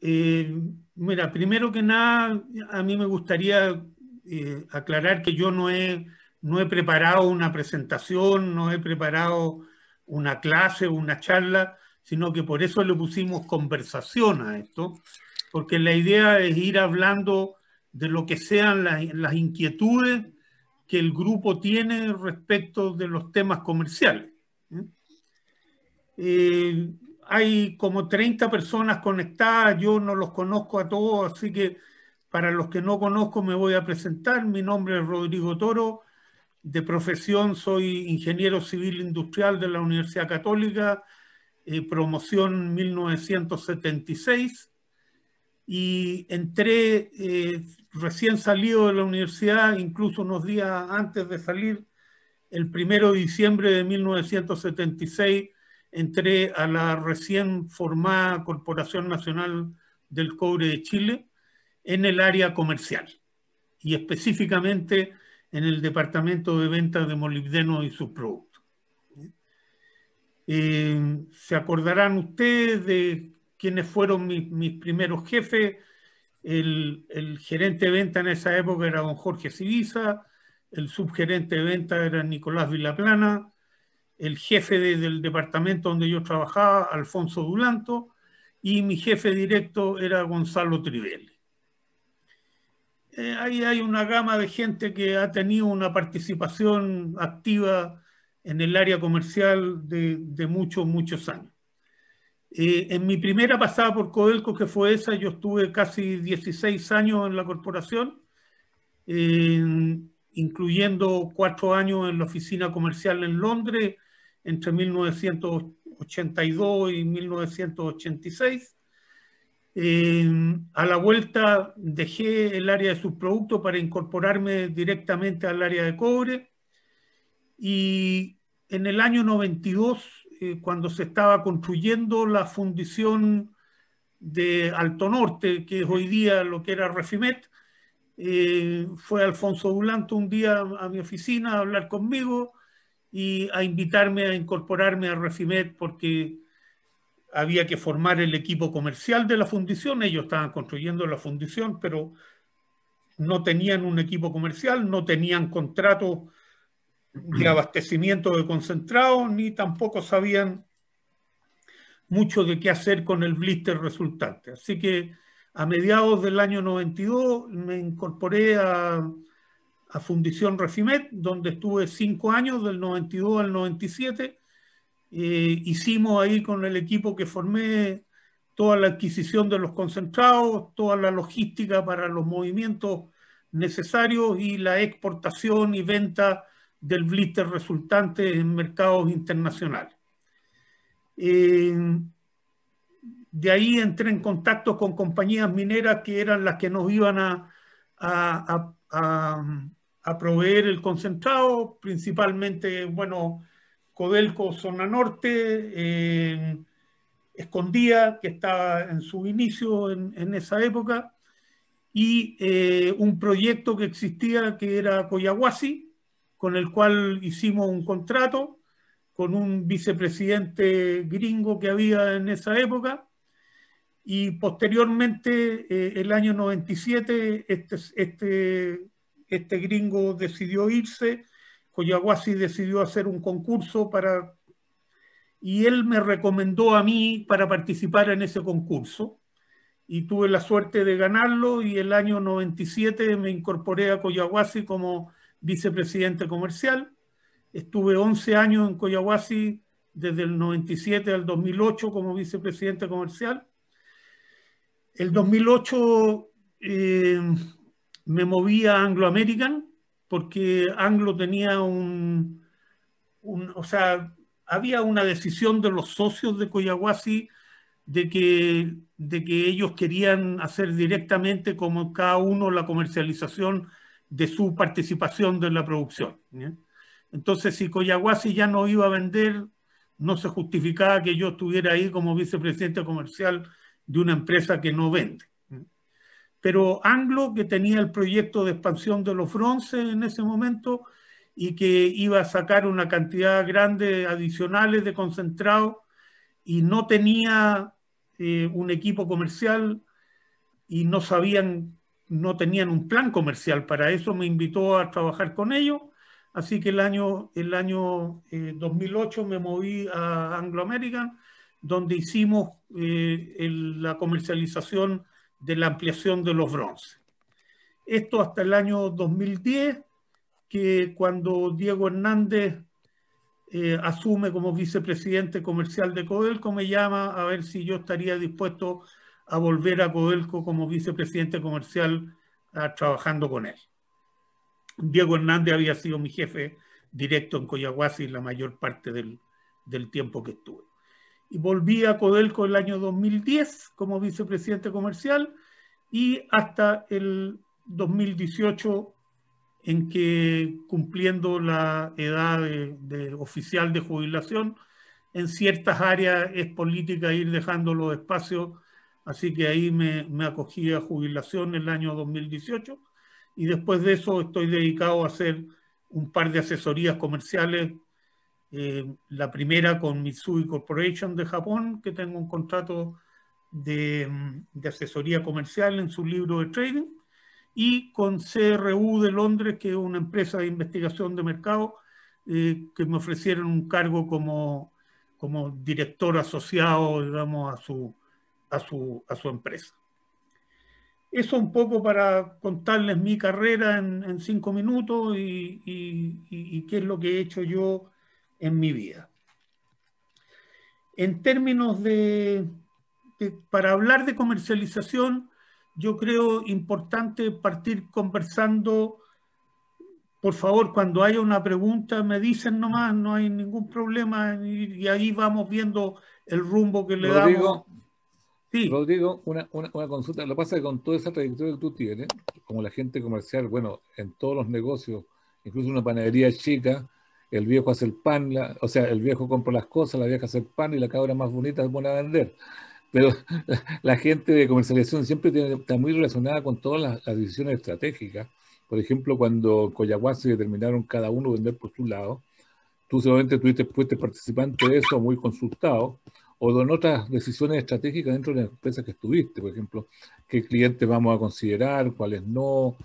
Eh, Mira, primero que nada, a mí me gustaría aclarar que yo no he preparado una presentación, no he preparado una clase o una charla, sino que por eso le pusimos conversación a esto, porque la idea es ir hablando de lo que sean las inquietudes que el grupo tiene respecto de los temas comerciales. ¿Eh? Eh, Hay como 30 personas conectadas, yo no los conozco a todos, así que para los que no conozco me voy a presentar. Mi nombre es Rodrigo Toro, de profesión soy ingeniero civil industrial de la Universidad Católica, promoción 1976, y entré recién salido de la universidad, incluso unos días antes de salir, el 1 de diciembre de 1976 entré a la recién formada Corporación Nacional del Cobre de Chile en el área comercial y específicamente en el departamento de ventas de molibdeno y sus productos. Se acordarán ustedes de quiénes fueron mis primeros jefes. El gerente de venta en esa época era don Jorge Civiza, el subgerente de venta era Nicolás Vilaplana, el jefe del departamento donde yo trabajaba, Alfonso Dulanto, y mi jefe directo era Gonzalo Trivelli. Ahí hay una gama de gente que ha tenido una participación activa en el área comercial de muchos, muchos años. En mi primera pasada por Codelco, que fue esa, yo estuve casi 16 años en la corporación, eh, incluyendo 4 años en la oficina comercial en Londres, entre 1982 y 1986. A la vuelta dejé el área de subproductos para incorporarme directamente al área de cobre, y en el año 92, cuando se estaba construyendo la fundición de Alto Norte, que es hoy día lo que era Refimet, fue Alfonso Dulanto un día a mi oficina a hablar conmigo y a invitarme a incorporarme a Refimet porque había que formar el equipo comercial de la fundición. Ellos estaban construyendo la fundición, pero no tenían un equipo comercial, no tenían contrato de abastecimiento de concentrados, ni tampoco sabían mucho de qué hacer con el blister resultante. Así que a mediados del año 92 me incorporé a Fundición Refimet, donde estuve 5 años, del 92 al 97. Hicimos ahí con el equipo que formé toda la adquisición de los concentrados, toda la logística para los movimientos necesarios y la exportación y venta del blister resultante en mercados internacionales. De ahí entré en contacto con compañías mineras que eran las que nos iban a, a proveer el concentrado, principalmente, bueno, Codelco Zona Norte, Escondida, que estaba en su inicio en esa época, y un proyecto que existía que era Coyahuasi, con el cual hicimos un contrato con un vicepresidente gringo que había en esa época, y posteriormente, el año 97, este gringo decidió irse, Coyahuasi decidió hacer un concurso y él me recomendó a mí para participar en ese concurso, y tuve la suerte de ganarlo, y el año 97 me incorporé a Coyahuasi como vicepresidente comercial. Estuve 11 años en Coyahuasi, desde el 97 al 2008 como vicepresidente comercial. El 2008 me moví a Anglo American porque Anglo tenía o sea, había una decisión de los socios de Coyahuasi de que ellos querían hacer directamente como cada uno la comercialización de su participación de la producción, ¿ya? Entonces, si Coyahuasi ya no iba a vender, no se justificaba que yo estuviera ahí como vicepresidente comercial de una empresa que no vende. Pero Anglo, que tenía el proyecto de expansión de los bronces en ese momento y que iba a sacar una cantidad grande adicionales de concentrado, y no tenía un equipo comercial y no sabían, no tenían un plan comercial. Para eso me invitó a trabajar con ellos. Así que el año 2008 me moví a Anglo American, donde hicimos la comercialización de la ampliación de los bronces. Esto hasta el año 2010, que cuando Diego Hernández asume como vicepresidente comercial de Codelco, me llama a ver si yo estaría dispuesto a volver a Codelco como vicepresidente comercial trabajando con él. Diego Hernández había sido mi jefe directo en Collahuasi la mayor parte del tiempo que estuve. Y volví a Codelco el año 2010 como vicepresidente comercial y hasta el 2018 en que, cumpliendo la edad de oficial de jubilación, en ciertas áreas es política ir dejando los espacios, así que ahí me acogí a jubilación en el año 2018 y después de eso estoy dedicado a hacer un par de asesorías comerciales. La primera con Mitsui Corporation de Japón, que tengo un contrato de asesoría comercial en su libro de trading, y con CRU de Londres, que es una empresa de investigación de mercado, que me ofrecieron un cargo como director asociado, digamos, a su empresa. Eso un poco para contarles mi carrera en 5 minutos y qué es lo que he hecho yo en mi vida. En términos para hablar de comercialización, yo creo importante partir conversando. Por favor, cuando haya una pregunta, me dicen nomás, no hay ningún problema, y ahí vamos viendo el rumbo que le damos. Rodrigo, Sí. Rodrigo, una consulta. Lo que pasa es que con toda esa trayectoria que tú tienes, como la gente comercial, bueno, en todos los negocios, incluso una panadería chica, el viejo hace el pan, o sea, el viejo compra las cosas, la vieja hace el pan y la cabra más bonita se pone a vender. Pero la gente de comercialización siempre está muy relacionada con todas las decisiones estratégicas. Por ejemplo, cuando Collahuasi determinaron cada uno vender por su lado, tú seguramente fuiste participante de eso, muy consultado, o en otras decisiones estratégicas dentro de las empresas que estuviste, por ejemplo, qué clientes vamos a considerar, cuáles no.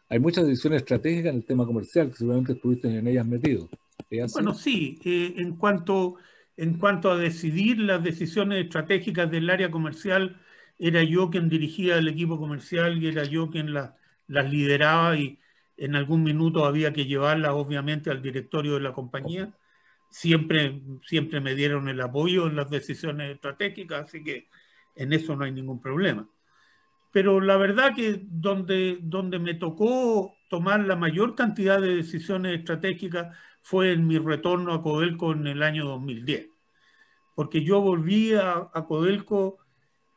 Hay muchas decisiones estratégicas en el tema comercial que seguramente estuviste en ellas metido. ¿Es así? Bueno, sí, en cuanto a decidir las decisiones estratégicas del área comercial, era yo quien dirigía el equipo comercial y era yo quien las lideraba, y en algún minuto había que llevarlas obviamente al directorio de la compañía. Siempre me dieron el apoyo en las decisiones estratégicas, así que en eso no hay ningún problema. Pero la verdad que donde me tocó tomar la mayor cantidad de decisiones estratégicas fue en mi retorno a Codelco en el año 2010. Porque yo volví a Codelco,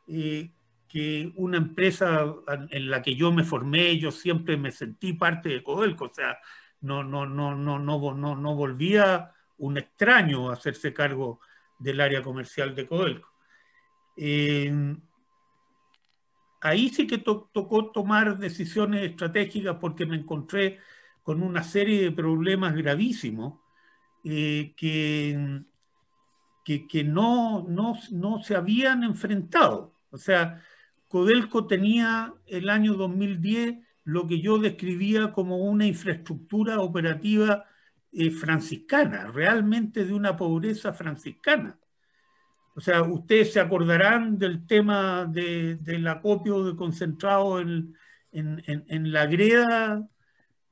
que una empresa en la que yo me formé, yo siempre me sentí parte de Codelco, o sea, no volvía un extraño a hacerse cargo del área comercial de Codelco. Ahí sí que tocó tomar decisiones estratégicas porque me encontré con una serie de problemas gravísimos, que no se habían enfrentado. O sea, Codelco tenía el año 2010 lo que yo describía como una infraestructura operativa franciscana, realmente de una pobreza franciscana. O sea, ustedes se acordarán del tema del acopio de concentrado en La Greda,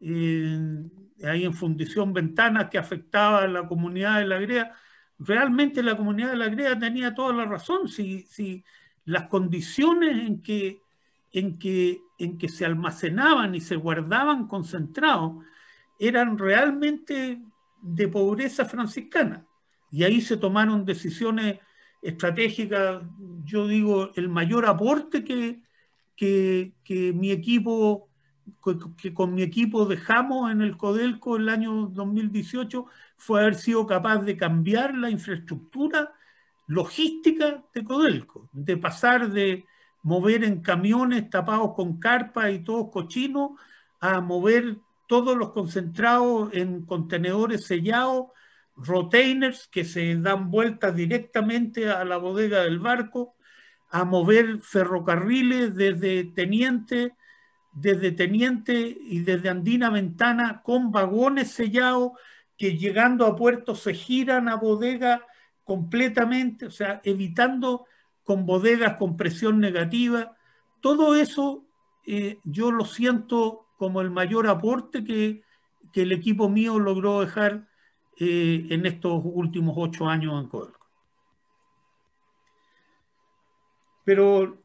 ahí en Fundición Ventanas, que afectaba a la comunidad de La Greda. Realmente la comunidad de La Greda tenía toda la razón. Si las condiciones en que se almacenaban y se guardaban concentrados eran realmente de pobreza franciscana. Y ahí se tomaron decisiones estratégicas. Yo digo, el mayor aporte que mi equipo, que con mi equipo dejamos en el Codelco el año 2018 fue haber sido capaz de cambiar la infraestructura logística de Codelco, de pasar de mover en camiones tapados con carpa y todos cochinos a mover todos los concentrados en contenedores sellados, retainers que se dan vueltas directamente a la bodega del barco, a mover ferrocarriles desde Teniente y desde Andina Ventana con vagones sellados que llegando a puerto se giran a bodega completamente, o sea, evitando con bodegas con presión negativa. Todo eso yo lo siento como el mayor aporte que el equipo mío logró dejar en estos últimos 8 años en Codelco. Pero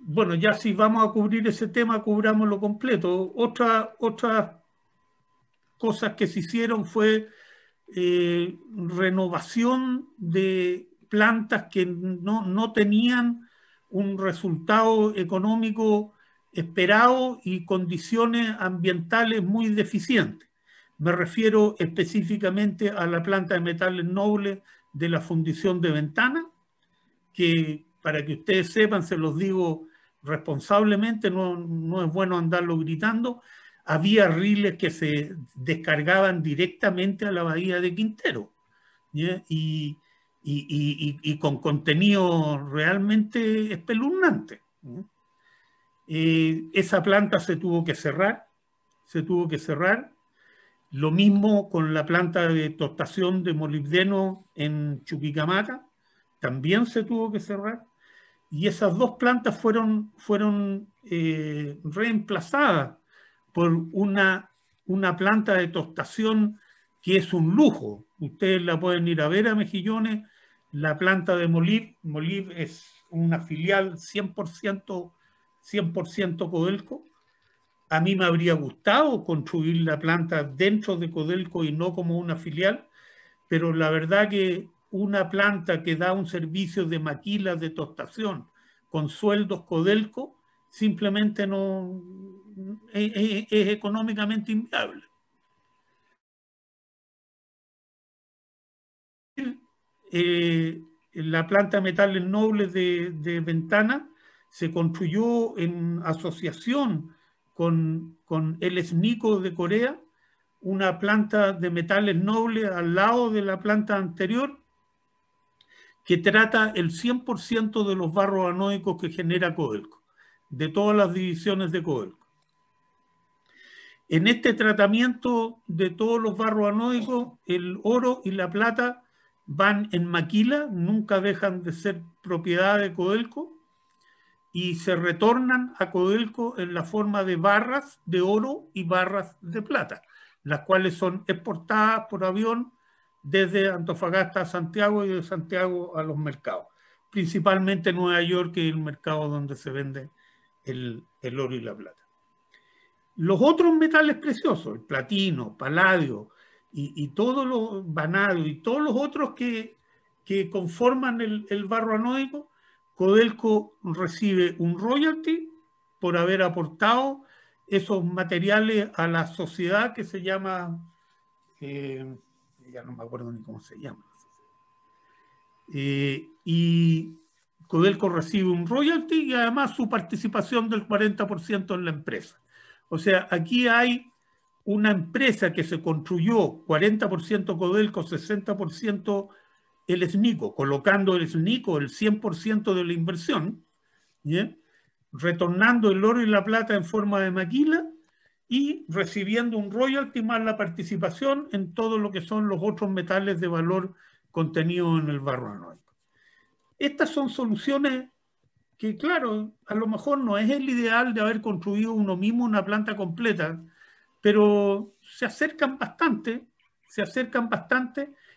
bueno, ya si vamos a cubrir ese tema, cubrámoslo completo. Otras cosas que se hicieron fue renovación de plantas que no tenían un resultado económico esperado y condiciones ambientales muy deficientes. Me refiero específicamente a la planta de metales nobles de la fundición de Ventana, que para que ustedes sepan, se los digo responsablemente, no es bueno andarlo gritando. Había riles que se descargaban directamente a la bahía de Quintero, y con contenido realmente espeluznante. Esa planta se tuvo que cerrar. Lo mismo con la planta de tostación de molibdeno en Chuquicamata, también se tuvo que cerrar. Y esas dos plantas fueron reemplazadas por una planta de tostación que es un lujo. Ustedes la pueden ir a ver a Mejillones, la planta de Moliv. Moliv es una filial 100% Codelco. A mí me habría gustado construir la planta dentro de Codelco y no como una filial, pero la verdad que una planta que da un servicio de maquilas de tostación con sueldos Codelco simplemente no es económicamente inviable. La planta de metales nobles de Ventana se construyó en asociación con el SNICO de Corea, una planta de metales nobles al lado de la planta anterior, que trata el 100% de los barros anoicos que genera Codelco, de todas las divisiones de Codelco. En este tratamiento de todos los barros anoicos, el oro y la plata van en maquila, nunca dejan de ser propiedad de Codelco, y se retornan a Codelco en la forma de barras de oro y barras de plata, las cuales son exportadas por avión desde Antofagasta a Santiago y de Santiago a los mercados, principalmente Nueva York, que es el mercado donde se vende el oro y la plata. Los otros metales preciosos, el platino, paladio y todos los vanadio y todos los otros que conforman el barro anoico, Codelco recibe un royalty por haber aportado esos materiales a la sociedad que se llama, ya no me acuerdo ni cómo se llama, y Codelco recibe un royalty y además su participación del 40% en la empresa. O sea, aquí hay una empresa que se construyó 40% Codelco, 60% el SNICO, colocando el SNICO el 100% de la inversión, ¿sí? Retornando el oro y la plata en forma de maquila y recibiendo un royalty más la participación en todo lo que son los otros metales de valor contenidos en el barro anoico. Estas son soluciones que, claro, a lo mejor no es el ideal de haber construido uno mismo una planta completa, pero se acercan bastante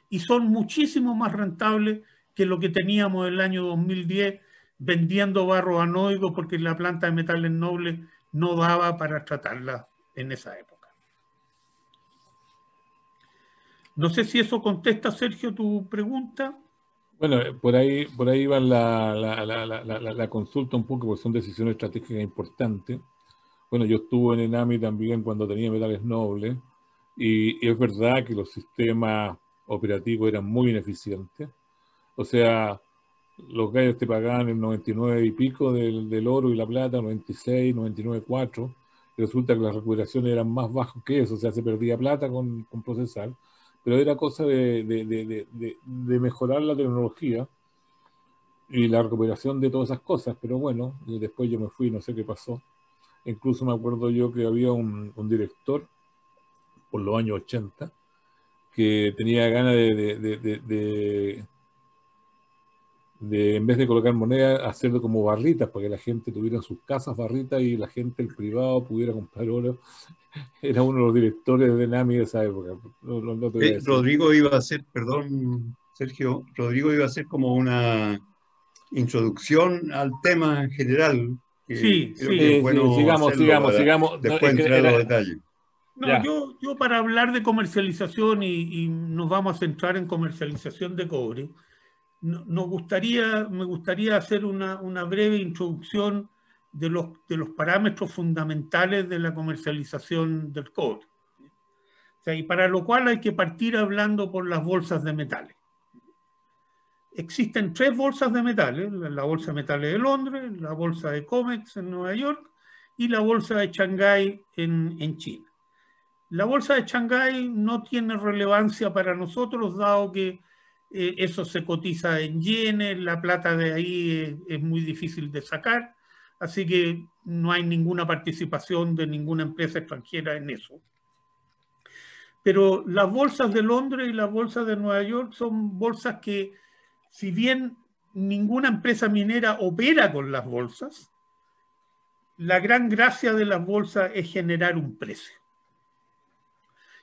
y son muchísimo más rentables que lo que teníamos el año 2010 vendiendo barro anoico porque la planta de metales nobles no daba para tratarla en esa época. No sé si eso contesta, Sergio, tu pregunta. Bueno, por ahí va la consulta un poco, porque son decisiones estratégicas importantes. Bueno, yo estuve en ENAMI también cuando tenía metales nobles, y es verdad que los sistemas operativos eran muy ineficientes. O sea, los gallos te pagaban el 99 y pico del oro y la plata, 96, 99,4, y resulta que las recuperaciones eran más bajas que eso, o sea, se perdía plata con procesar, pero era cosa de mejorar la tecnología. y la recuperación de todas esas cosas, pero bueno, y después yo me fui, no sé qué pasó. Incluso me acuerdo yo que había un director por los años 80 que tenía ganas en vez de colocar moneda, hacerlo como barritas, para que la gente tuviera en sus casas barritas y la gente, el privado, pudiera comprar oro. Era uno de los directores de NAMI de esa época. No te voy a decir. Rodrigo iba a hacer, perdón, Sergio, Rodrigo iba a hacer como una introducción al tema en general, que Sí, creo que es sí. Sí, bueno hacerlo para sigamos. No, después entrar a los detalles. No, ya, yo para hablar de comercialización y nos vamos a centrar en comercialización de cobre, me gustaría hacer una breve introducción de los parámetros fundamentales de la comercialización del cobre. O sea, y para lo cual hay que partir hablando por las bolsas de metales. Existen tres bolsas de metales: la bolsa de metales de Londres, la bolsa de COMEX en Nueva York y la bolsa de Shanghái en China. La bolsa de Shanghái no tiene relevancia para nosotros, dado que eso se cotiza en yenes, la plata de ahí es muy difícil de sacar, así que no hay ninguna participación de ninguna empresa extranjera en eso. Pero las bolsas de Londres y las bolsas de Nueva York son bolsas que, si bien ninguna empresa minera opera con las bolsas, la gran gracia de las bolsas es generar un precio.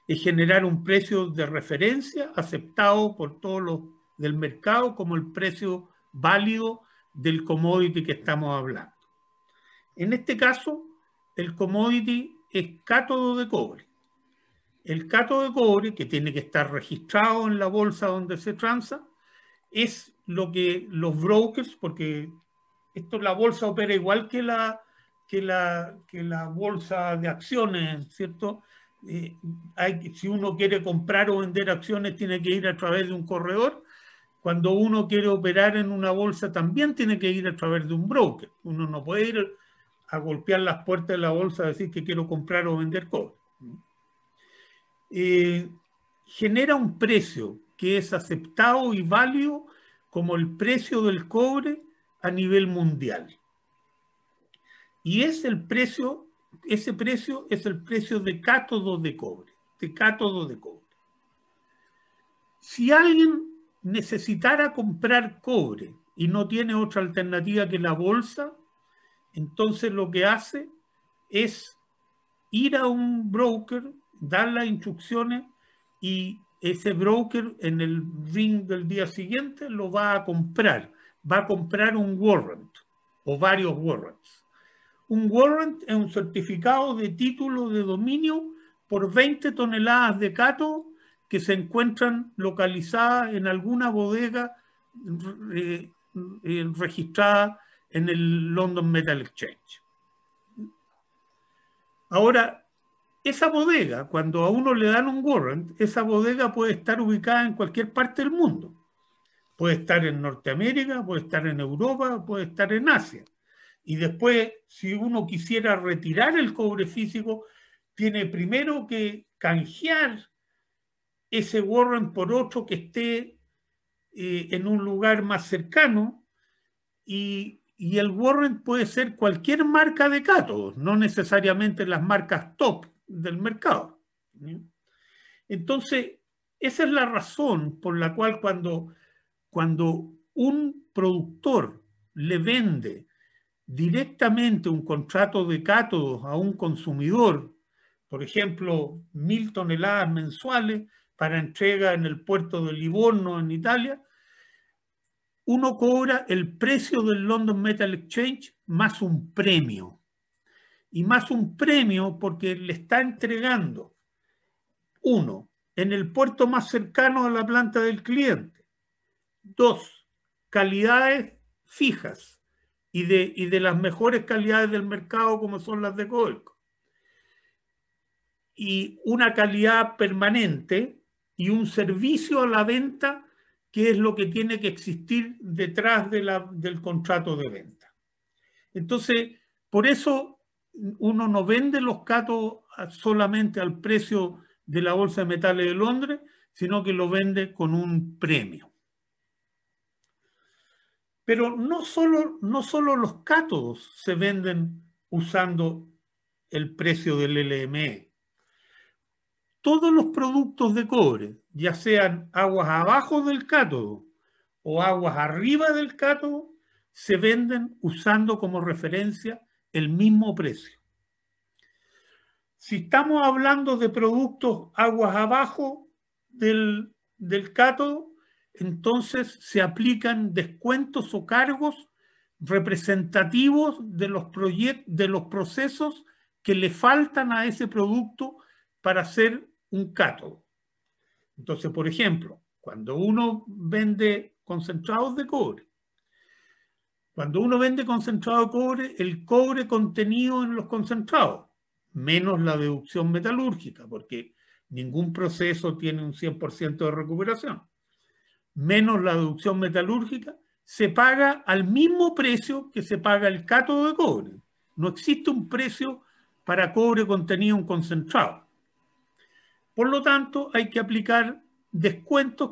Es generar un precio de referencia aceptado por todos los del mercado como el precio válido del commodity que estamos hablando. En este caso, el commodity es cátodo de cobre. El cátodo de cobre, que tiene que estar registrado en la bolsa donde se transa, es lo que los brokers, porque la bolsa opera igual que la bolsa de acciones, ¿cierto? Si uno quiere comprar o vender acciones, tiene que ir a través de un corredor. Cuando uno quiere operar en una bolsa, también tiene que ir a través de un broker. Uno no puede ir a golpear las puertas de la bolsa y decir que quiero comprar o vender cobre. Genera un precio que es aceptado y válido como el precio del cobre a nivel mundial. Y ese precio es el precio de cátodo de cobre, Si alguien necesitara comprar cobre y no tiene otra alternativa que la bolsa, entonces lo que hace es ir a un broker, dar las instrucciones y ese broker en el ring del día siguiente lo va a comprar. Va a comprar un warrant o varios warrants. Un warrant es un certificado de título de dominio por 20 toneladas de cátodo que se encuentran localizadas en alguna bodega registrada en el London Metal Exchange. Ahora, esa bodega, cuando a uno le dan un warrant, esa bodega puede estar ubicada en cualquier parte del mundo. Puede estar en Norteamérica, puede estar en Europa, puede estar en Asia. Y después, si uno quisiera retirar el cobre físico, tiene primero que canjear ese warrant por otro que esté en un lugar más cercano, y el warrant puede ser cualquier marca de cátodos, no necesariamente las marcas top del mercado. Entonces, esa es la razón por la cual cuando un productor le vende directamente un contrato de cátodos a un consumidor, por ejemplo, 1000 toneladas mensuales para entrega en el puerto de Livorno, en Italia, uno cobra el precio del London Metal Exchange más un premio. Y más un premio porque le está entregando, uno, en el puerto más cercano a la planta del cliente. Dos, calidades fijas y de las mejores calidades del mercado, como son las de Codelco. Y una calidad permanente y un servicio a la venta, que es lo que tiene que existir detrás del contrato de venta. Entonces, por eso uno no vende los cátodos solamente al precio de la Bolsa de Metales de Londres, sino que lo vende con un premio. Pero no solo los cátodos se venden usando el precio del LME. Todos los productos de cobre, ya sean aguas abajo del cátodo o aguas arriba del cátodo, se venden usando como referencia el mismo precio. Si estamos hablando de productos aguas abajo del cátodo, entonces se aplican descuentos o cargos representativos de los procesos que le faltan a ese producto para hacer un cátodo. Entonces, por ejemplo, cuando uno vende concentrados de cobre, el cobre contenido en los concentrados, menos la deducción metalúrgica, porque ningún proceso tiene un 100% de recuperación, menos la deducción metalúrgica, se paga al mismo precio que se paga el cátodo de cobre. No existe un precio para cobre contenido en concentrado. Por lo tanto, hay que aplicar descuentos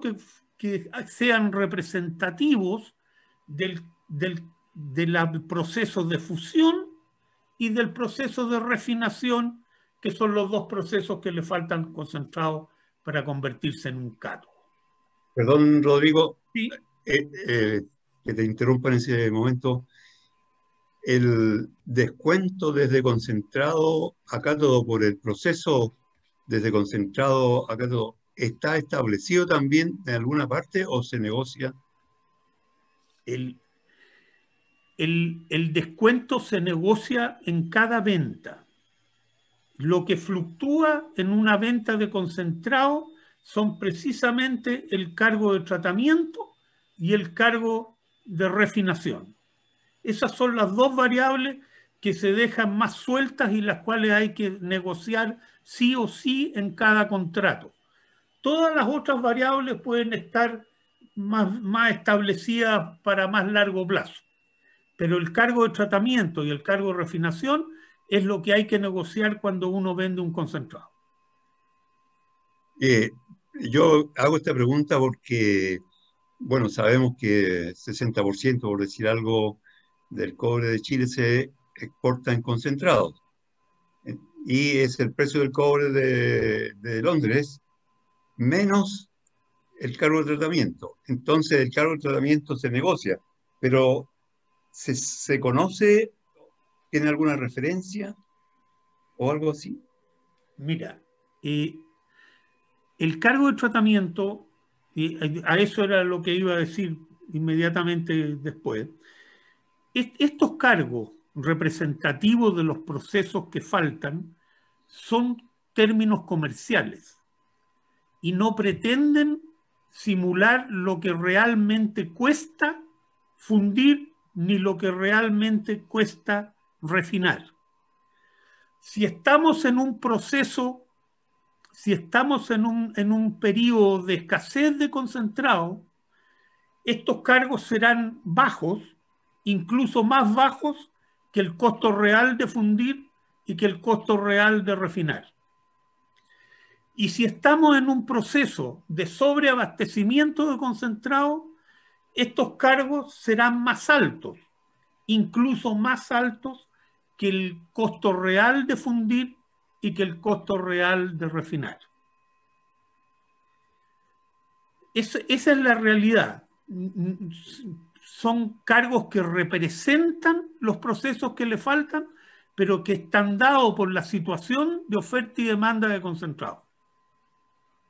que sean representativos del proceso de fusión y del proceso de refinación, que son los dos procesos que le faltan concentrados para convertirse en un cátodo. Perdón, Rodrigo, ¿Sí? Que te interrumpa en ese momento. El descuento desde concentrado a cátodo por el proceso desde concentrado a cátodo, ¿está establecido también en alguna parte o se negocia? El descuento se negocia en cada venta. Lo que fluctúa en una venta de concentrado son precisamente el cargo de tratamiento y el cargo de refinación. Esas son las dos variables que se dejan más sueltas y las cuales hay que negociar sí o sí en cada contrato. Todas las otras variables pueden estar más establecidas para más largo plazo, pero el cargo de tratamiento y el cargo de refinación es lo que hay que negociar cuando uno vende un concentrado. Yo hago esta pregunta porque, bueno, sabemos que 60%, por decir algo, del cobre de Chile se exporta en concentrados. Y es el precio del cobre de Londres menos el cargo de tratamiento. Entonces el cargo de tratamiento se negocia, pero ¿se conoce, tiene alguna referencia o algo así? Mira, el cargo de tratamiento, y a eso era lo que iba a decir inmediatamente después, estos cargos representativos de los procesos que faltan son términos comerciales y no pretenden simular lo que realmente cuesta fundir ni lo que realmente cuesta refinar. Si estamos en un proceso, si estamos en un periodo de escasez de concentrado, estos cargos serán bajos, incluso más bajos que el costo real de fundir y que el costo real de refinar. Y si estamos en un proceso de sobreabastecimiento de concentrado, estos cargos serán más altos, incluso más altos que el costo real de fundir y que el costo real de refinar. Esa es la realidad. Son cargos que representan los procesos que le faltan, pero que están dados por la situación de oferta y demanda de concentrado.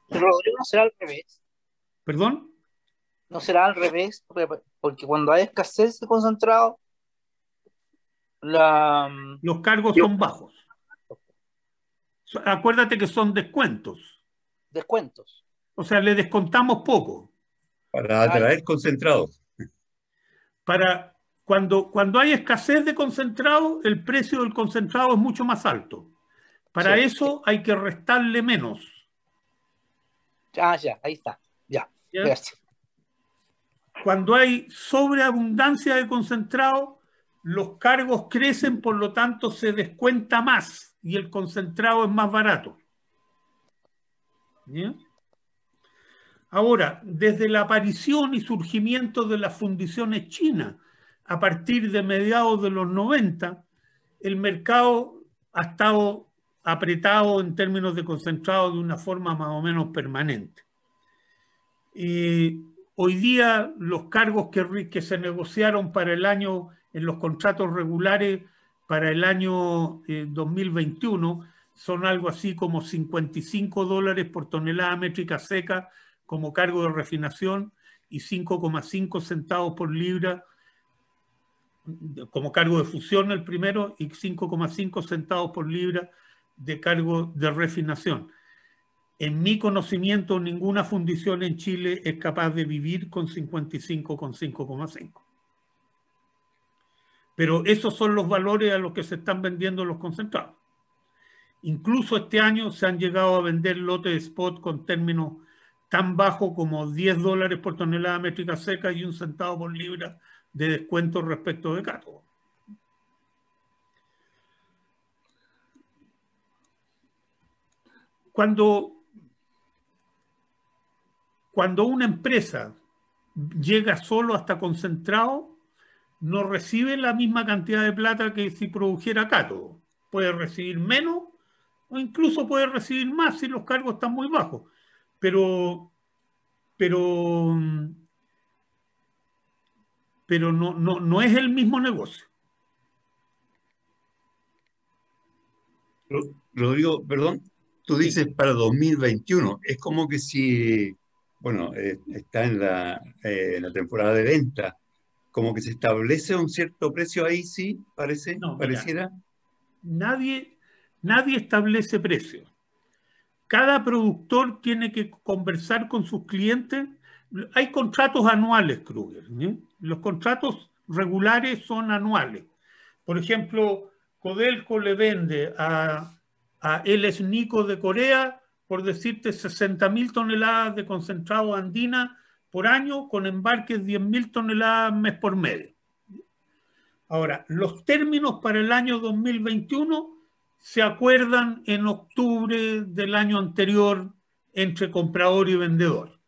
Pero Rodrigo, no será al revés. ¿Perdón? No será al revés, porque cuando hay escasez de concentrado, los cargos son bajos. Acuérdate que son descuentos. Descuentos. O sea, le descontamos poco. Para atraer concentrados. Cuando hay escasez de concentrado, el precio del concentrado es mucho más alto. Para eso hay que restarle menos. Ya, ahí está. Ya. Gracias. Cuando hay sobreabundancia de concentrado, los cargos crecen, por lo tanto se descuenta más y el concentrado es más barato. ¿Ya? Ahora, desde la aparición y surgimiento de las fundiciones chinas, a partir de mediados de los 90, el mercado ha estado apretado en términos de concentrado de una forma más o menos permanente. Hoy día los cargos que se negociaron para el año, en los contratos regulares para el año 2021, son algo así como $55 por tonelada métrica seca como cargo de refinación y 5,5 centavos por libra como cargo de fusión el primero y 5,5 centavos por libra de cargo de refinación. En mi conocimiento, ninguna fundición en Chile es capaz de vivir con 55 con 5,5. Pero esos son los valores a los que se están vendiendo los concentrados. Incluso este año se han llegado a vender lotes de spot con términos tan bajos como $10 por tonelada métrica seca y 1 centavo por libra de descuento respecto de cátodo. Cuando una empresa llega solo hasta concentrado, no recibe la misma cantidad de plata que si produjera cátodo. Puede recibir menos o incluso puede recibir más si los cargos están muy bajos. Pero no es el mismo negocio. Rodrigo, perdón, tú dices para 2021. Es como que si, bueno, está en la temporada de venta, como que se establece un cierto precio ahí, sí, parece, No, pareciera. Nadie establece precio. Cada productor tiene que conversar con sus clientes. Hay contratos anuales, Kruger, ¿eh? Los contratos regulares son anuales. Por ejemplo, Codelco le vende a LS Nico de Corea, por decirte, 60.000 toneladas de concentrado andina por año, con embarques 10.000 toneladas mes por medio. Ahora, los términos para el año 2021 se acuerdan en octubre del año anterior entre comprador y vendedor.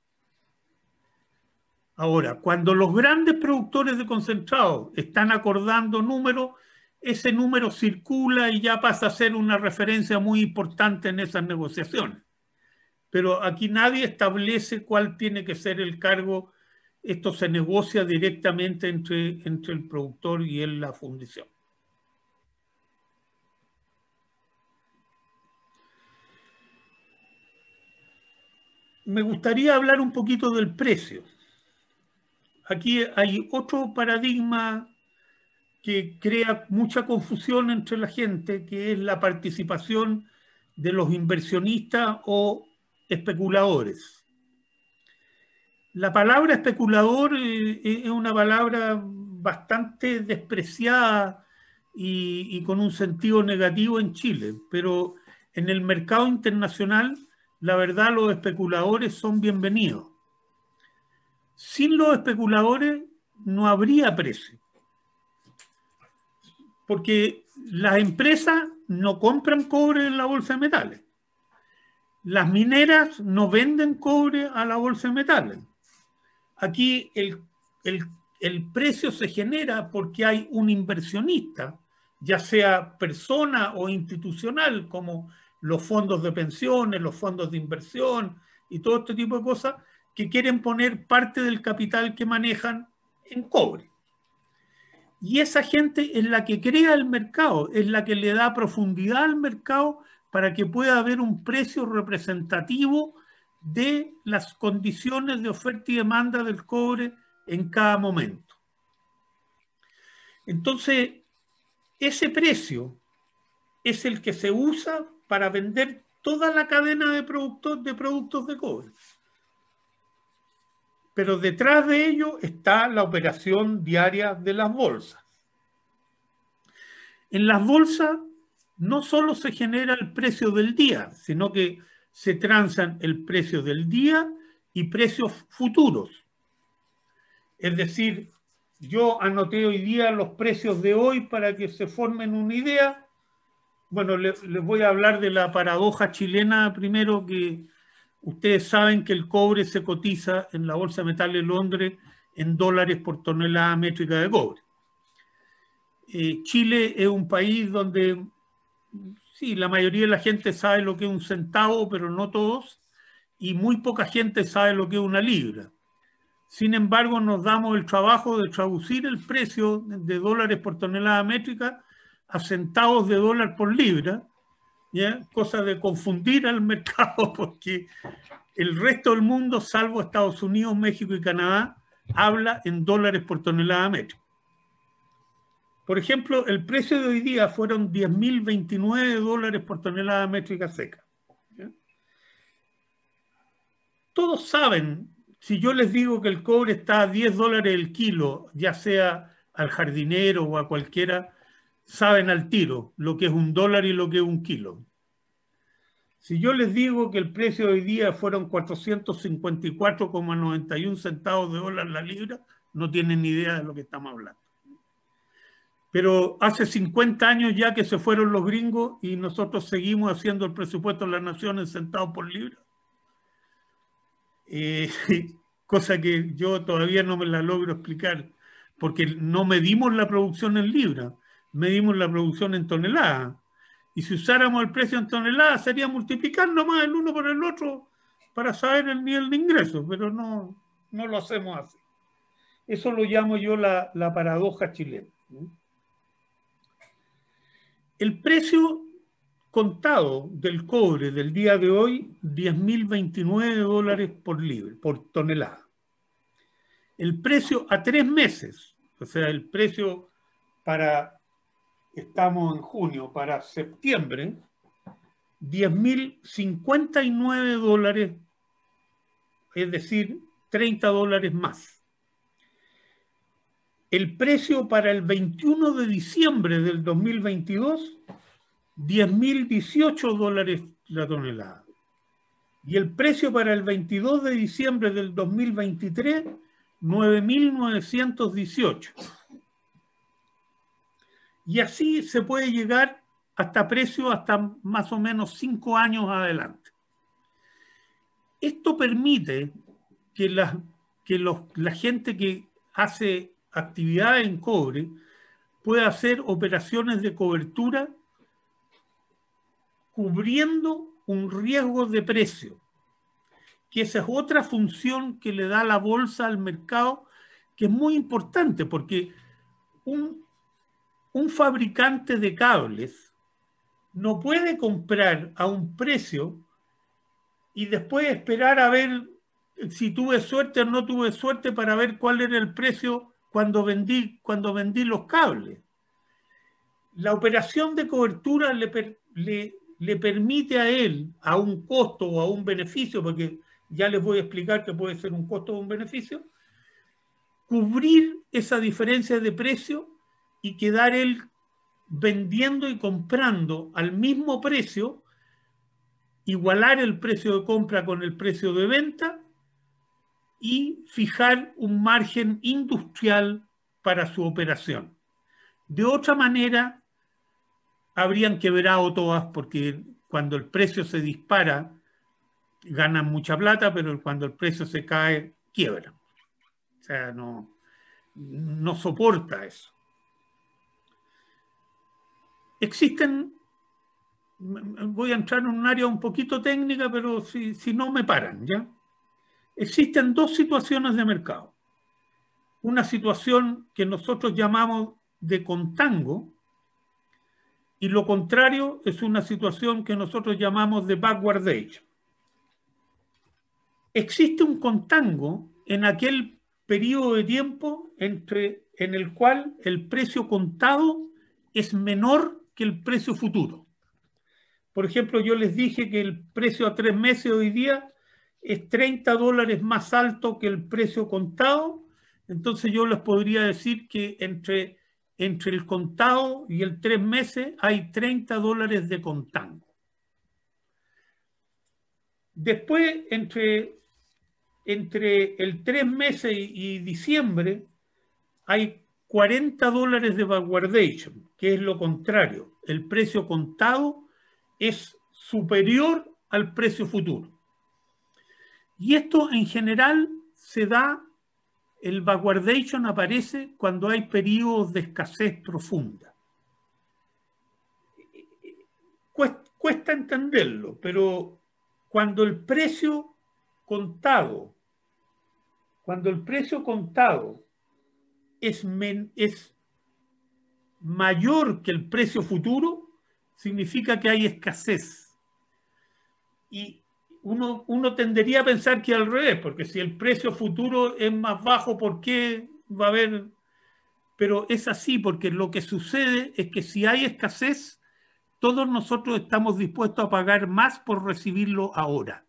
Ahora, cuando los grandes productores de concentrado están acordando números, ese número circula y ya pasa a ser una referencia muy importante en esas negociaciones. Pero aquí nadie establece cuál tiene que ser el cargo. Esto se negocia directamente entre el productor y la fundición. Me gustaría hablar un poquito del precio. Aquí hay otro paradigma que crea mucha confusión entre la gente, que es la participación de los inversionistas o especuladores. La palabra especulador es una palabra bastante despreciada y con un sentido negativo en Chile, pero en el mercado internacional, la verdad, los especuladores son bienvenidos. Sin los especuladores no habría precio, porque las empresas no compran cobre en la bolsa de metales. Las mineras no venden cobre a la bolsa de metales. Aquí el precio se genera porque hay un inversionista, ya sea persona o institucional, como los fondos de pensiones, los fondos de inversión y todo este tipo de cosas, que quieren poner parte del capital que manejan en cobre. Y esa gente es la que crea el mercado, es la que le da profundidad al mercado para que pueda haber un precio representativo de las condiciones de oferta y demanda del cobre en cada momento. Entonces, ese precio es el que se usa para vender toda la cadena de productos de cobre. Pero detrás de ello está la operación diaria de las bolsas. En las bolsas no solo se genera el precio del día, sino que se transan el precio del día y precios futuros. Es decir, yo anoté hoy día los precios de hoy para que se formen una idea. Bueno, les voy a hablar de la paradoja chilena primero, que Ustedes saben que el cobre se cotiza en la Bolsa de Metales de Londres en dólares por tonelada métrica de cobre. Chile es un país donde, sí, la mayoría de la gente sabe lo que es un centavo, pero no todos, y muy poca gente sabe lo que es una libra. Sin embargo, nos damos el trabajo de traducir el precio de dólares por tonelada métrica a centavos de dólar por libra, ¿ya? Cosa de confundir al mercado, porque el resto del mundo, salvo Estados Unidos, México y Canadá, habla en dólares por tonelada métrica. Por ejemplo, el precio de hoy día fueron 10.029 dólares por tonelada métrica seca. ¿Ya? Todos saben, si yo les digo que el cobre está a 10 dólares el kilo, ya sea al jardinero o a cualquiera, saben al tiro lo que es un dólar y lo que es un kilo. Si yo les digo que el precio de hoy día fueron 454,91 centavos de dólar la libra, no tienen ni idea de lo que estamos hablando. Pero hace 50 años ya que se fueron los gringos y nosotros seguimos haciendo el presupuesto de la nación en centavos por libra. Cosa que yo todavía no me la logro explicar, porque no medimos la producción en libra, medimos la producción en toneladas. Y si usáramos el precio en toneladas, sería multiplicar nomás el uno por el otro para saber el nivel de ingresos, pero no lo hacemos así. Eso lo llamo yo la paradoja chilena. El precio contado del cobre del día de hoy, 10.029 dólares por tonelada. El precio a 3 meses, o sea, el precio para, estamos en junio, para septiembre, 10.059 dólares, es decir, 30 dólares más. El precio para el 21 de diciembre del 2022, 10.018 dólares la tonelada. Y el precio para el 22 de diciembre del 2023, 9.918. Y así se puede llegar hasta precios hasta más o menos 5 años adelante. Esto permite que la gente que hace actividad en cobre puede hacer operaciones de cobertura cubriendo un riesgo de precio, que esa es otra función que le da la bolsa al mercado, que es muy importante, porque un fabricante de cables no puede comprar a un precio y después esperar a ver si tuve suerte o no tuve suerte para ver cuál era el precio cuando vendí los cables. La operación de cobertura le permite a él, a un costo o a un beneficio, porque ya les voy a explicar que puede ser un costo o un beneficio, cubrir esa diferencia de precio y quedar él vendiendo y comprando al mismo precio, igualar el precio de compra con el precio de venta y fijar un margen industrial para su operación. De otra manera, habrían quebrado todas, porque cuando el precio se dispara, ganan mucha plata, pero cuando el precio se cae, quiebran. O sea, no soporta eso. Existen, voy a entrar en un área un poquito técnica, pero si no me paran, ¿ya? Existen dos situaciones de mercado. Una situación que nosotros llamamos de contango y lo contrario es una situación que nosotros llamamos de backwardation. Existe un contango en aquel periodo de tiempo en el cual el precio contado es menor que el precio futuro. Por ejemplo, yo les dije que el precio a 3 meses hoy día es 30 dólares más alto que el precio contado, entonces yo les podría decir que entre el contado y el 3 meses hay 30 dólares de contango. Después, entre el 3 meses y diciembre, hay 40 dólares de backwardation, que es lo contrario. El precio contado es superior al precio futuro. Y esto en general se da, el backwardation aparece cuando hay periodos de escasez profunda. Cuesta entenderlo, pero cuando el precio contado es mayor que el precio futuro, significa que hay escasez. Y uno tendería a pensar que al revés, porque si el precio futuro es más bajo, ¿por qué va a haber? Pero es así, porque lo que sucede es que si hay escasez, todos nosotros estamos dispuestos a pagar más por recibirlo ahora.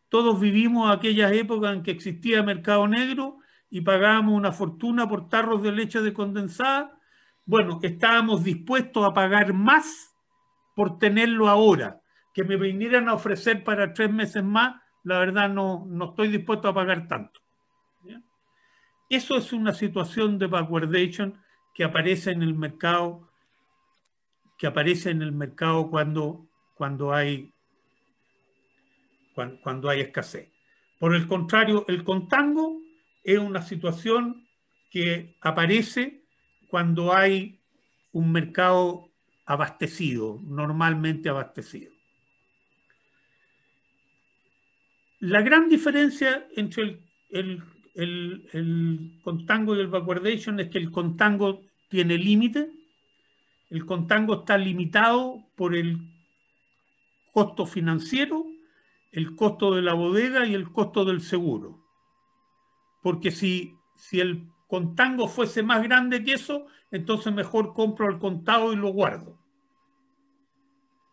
Todos vivimos aquellas épocas en que existía mercado negro y pagábamos una fortuna por tarros de leche condensada. Bueno, estábamos dispuestos a pagar más por tenerlo ahora. Que me vinieran a ofrecer para 3 meses más, la verdad no estoy dispuesto a pagar tanto. ¿Ya? Eso es una situación de backwardation que aparece en el mercado, cuando hay escasez. Por el contrario, el contango es una situación que aparece cuando hay un mercado abastecido, normalmente abastecido. La gran diferencia entre el contango y el backwardation es que el contango tiene límite. El contango está limitado por el costo financiero, el costo de la bodega y el costo del seguro. Porque si el contango fuese más grande que eso, entonces mejor compro el contado y lo guardo.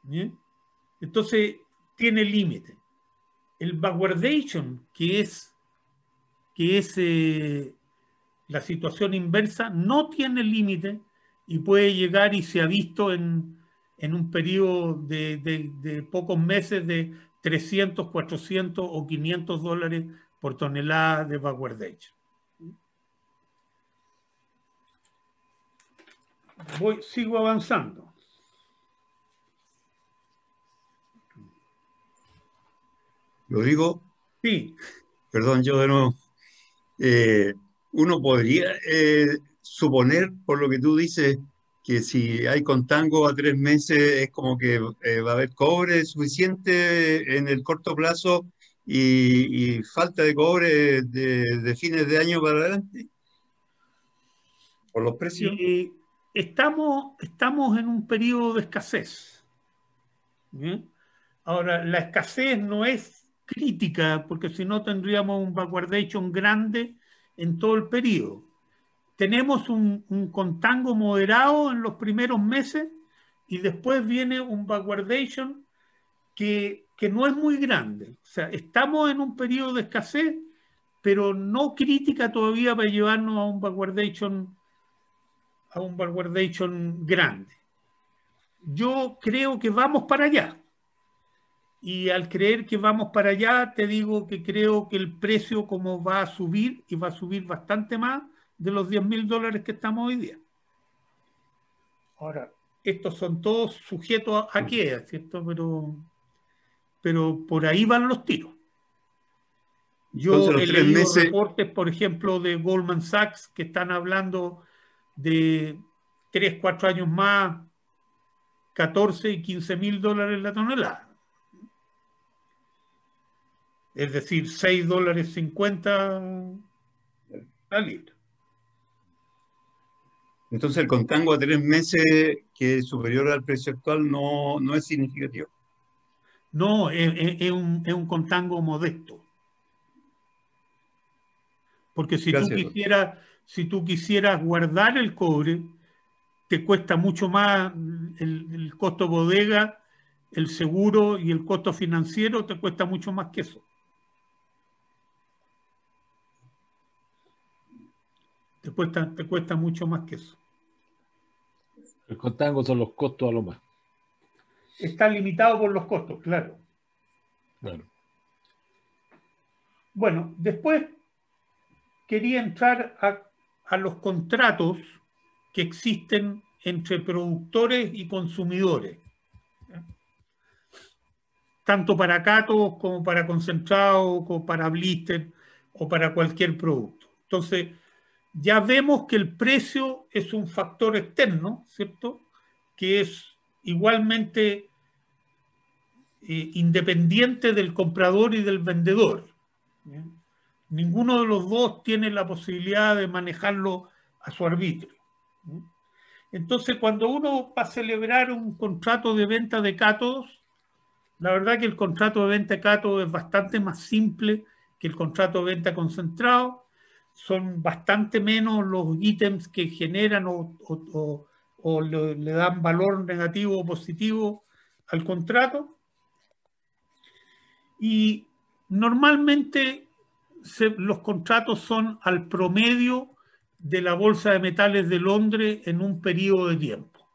¿Bien? Entonces tiene límite. El backwardation, que es la situación inversa, no tiene límite y puede llegar, y se ha visto en un periodo de pocos meses, de 300, 400 o 500 dólares por tonelada de backwardation. Sigo avanzando. Lo digo. Sí. Perdón, yo de nuevo. Uno podría suponer, por lo que tú dices, que si hay contango a 3 meses es como que va a haber cobre suficiente en el corto plazo y falta de cobre de fines de año para adelante, por los precios. Estamos en un periodo de escasez. ¿Bien? Ahora, la escasez no es crítica, porque si no tendríamos un backwardation grande en todo el periodo. Tenemos un contango moderado en los primeros meses y después viene un backwardation que no es muy grande. O sea, estamos en un periodo de escasez, pero no crítica todavía para llevarnos a un backwardation grande. Yo creo que vamos para allá. Y al creer que vamos para allá, te digo que creo que el precio como va a subir, y va a subir bastante más de los $10.000 que estamos hoy día. Ahora, estos son todos sujetos a queda, ¿cierto? Pero por ahí van los tiros. Yo he leído reportes, por ejemplo, de Goldman Sachs, que están hablando de 3, 4 años más, 14 y 15 mil dólares la tonelada. Es decir, $6.50 la libra. Entonces el contango a 3 meses, que es superior al precio actual, no es significativo. No, es un contango modesto. Porque si tú quisieras guardar el cobre, te cuesta mucho más el costo bodega, el seguro y el costo financiero, te cuesta mucho más que eso. Te cuesta mucho más que eso. El contango son los costos a lo más. Está limitado por los costos, claro. Claro. Bueno, después quería entrar a los contratos que existen entre productores y consumidores. tanto para cátodos como para concentrados, como para blister o para cualquier producto. Entonces, ya vemos que el precio es un factor externo, ¿cierto? Que es igualmente independiente del comprador y del vendedor. ¿Bien? Ninguno de los dos tiene la posibilidad de manejarlo a su arbitrio. ¿Bien? Entonces, cuando uno va a celebrar un contrato de venta de cátodos, la verdad que el contrato de venta de cátodos es bastante más simple que el contrato de venta concentrado. Son bastante menos los ítems que generan o le dan valor negativo o positivo al contrato. Y normalmente los contratos son al promedio de la Bolsa de Metales de Londres en un periodo de tiempo.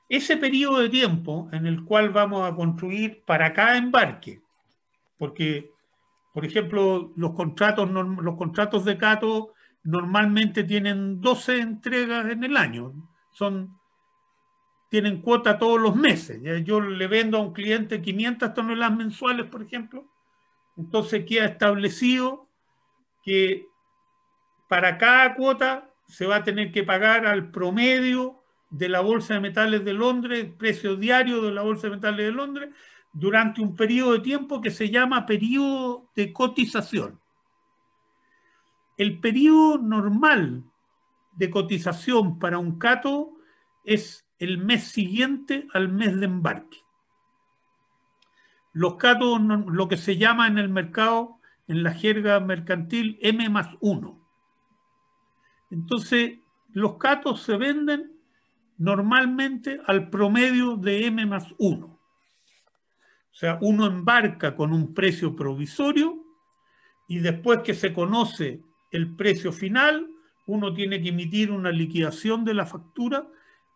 Ese periodo de tiempo en el cual vamos a construir para cada embarque, porque, por ejemplo, los contratos de cátodo normalmente tienen 12 entregas en el año, tienen cuota todos los meses. Yo le vendo a un cliente 500 toneladas mensuales, por ejemplo, entonces queda establecido que para cada cuota se va a tener que pagar al promedio de la Bolsa de Metales de Londres, el precio diario de la Bolsa de Metales de Londres, durante un periodo de tiempo que se llama periodo de cotización. El periodo normal de cotización para un cátodo es el mes siguiente al mes de embarque. Los cátodos, lo que se llama en el mercado, en la jerga mercantil, M+1. Entonces, los cátodos se venden normalmente al promedio de M+1. O sea, uno embarca con un precio provisorio y después que se conoce el precio final, uno tiene que emitir una liquidación de la factura,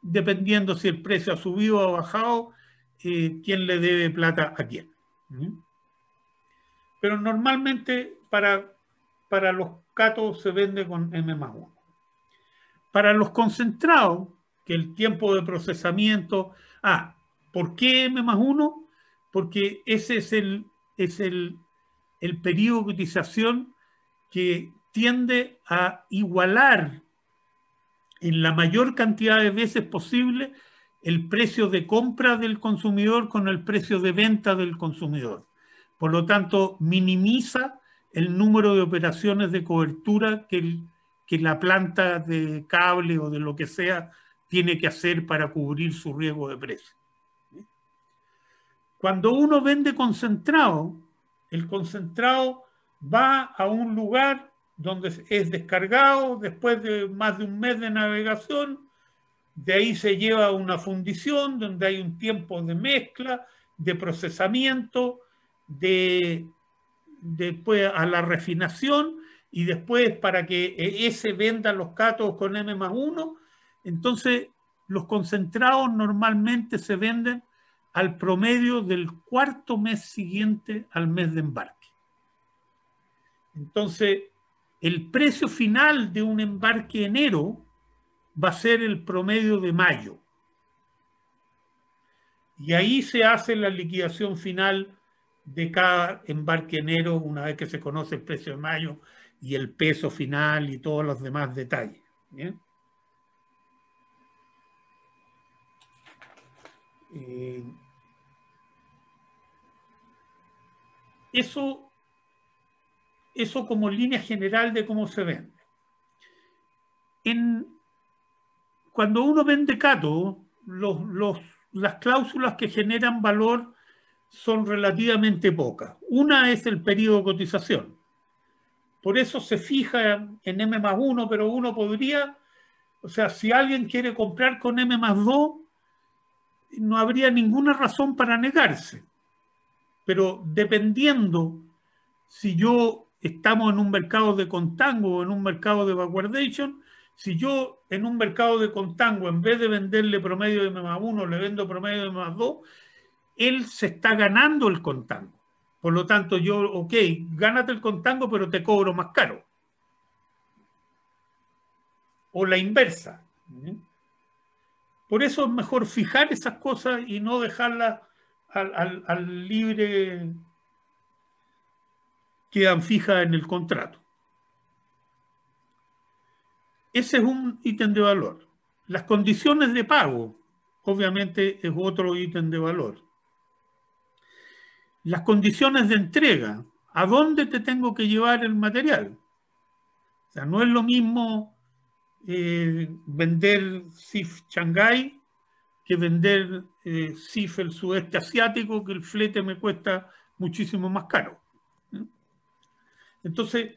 dependiendo si el precio ha subido o ha bajado, quién le debe plata a quién. Pero normalmente para los cátodos se vende con M+1. Para los concentrados, que el tiempo de procesamiento... ¿por qué M+1? Porque ese es el periodo de cotización que tiende a igualar en la mayor cantidad de veces posible el precio de compra del consumidor con el precio de venta del consumidor. Por lo tanto, minimiza el número de operaciones de cobertura que la planta de cable o de lo que sea tiene que hacer para cubrir su riesgo de precio. Cuando uno vende concentrado, el concentrado va a un lugar donde es descargado después de más de un mes de navegación, de ahí se lleva a una fundición donde hay un tiempo de mezcla, de procesamiento, después a la refinación y después para que ese venda los cátodos con M+1. Entonces, los concentrados normalmente se venden al promedio del cuarto mes siguiente al mes de embarque. Entonces, el precio final de un embarque enero va a ser el promedio de mayo. Y ahí se hace la liquidación final de cada embarque enero una vez que se conoce el precio de mayo y el peso final y todos los demás detalles. ¿Bien? Eso como línea general de cómo se vende. Cuando uno vende cátodo, las cláusulas que generan valor son relativamente pocas. Una es el periodo de cotización. Por eso se fija en M+1, pero uno podría, o sea, si alguien quiere comprar con M+2, no habría ninguna razón para negarse. Pero dependiendo si estamos en un mercado de contango o en un mercado de backwardation, si yo en un mercado de contango, en vez de venderle promedio de M+1, le vendo promedio de M+2, él se está ganando el contango. Por lo tanto, gánate el contango, pero te cobro más caro. O la inversa. Por eso es mejor fijar esas cosas y no dejarlas al libre quedan fijas en el contrato. Ese es un ítem de valor. Las condiciones de pago, obviamente, es otro ítem de valor. Las condiciones de entrega, ¿a dónde te tengo que llevar el material? O sea, no es lo mismo vender CIF Shanghái que vender CIF el sudeste asiático, que el flete me cuesta muchísimo más caro. Entonces,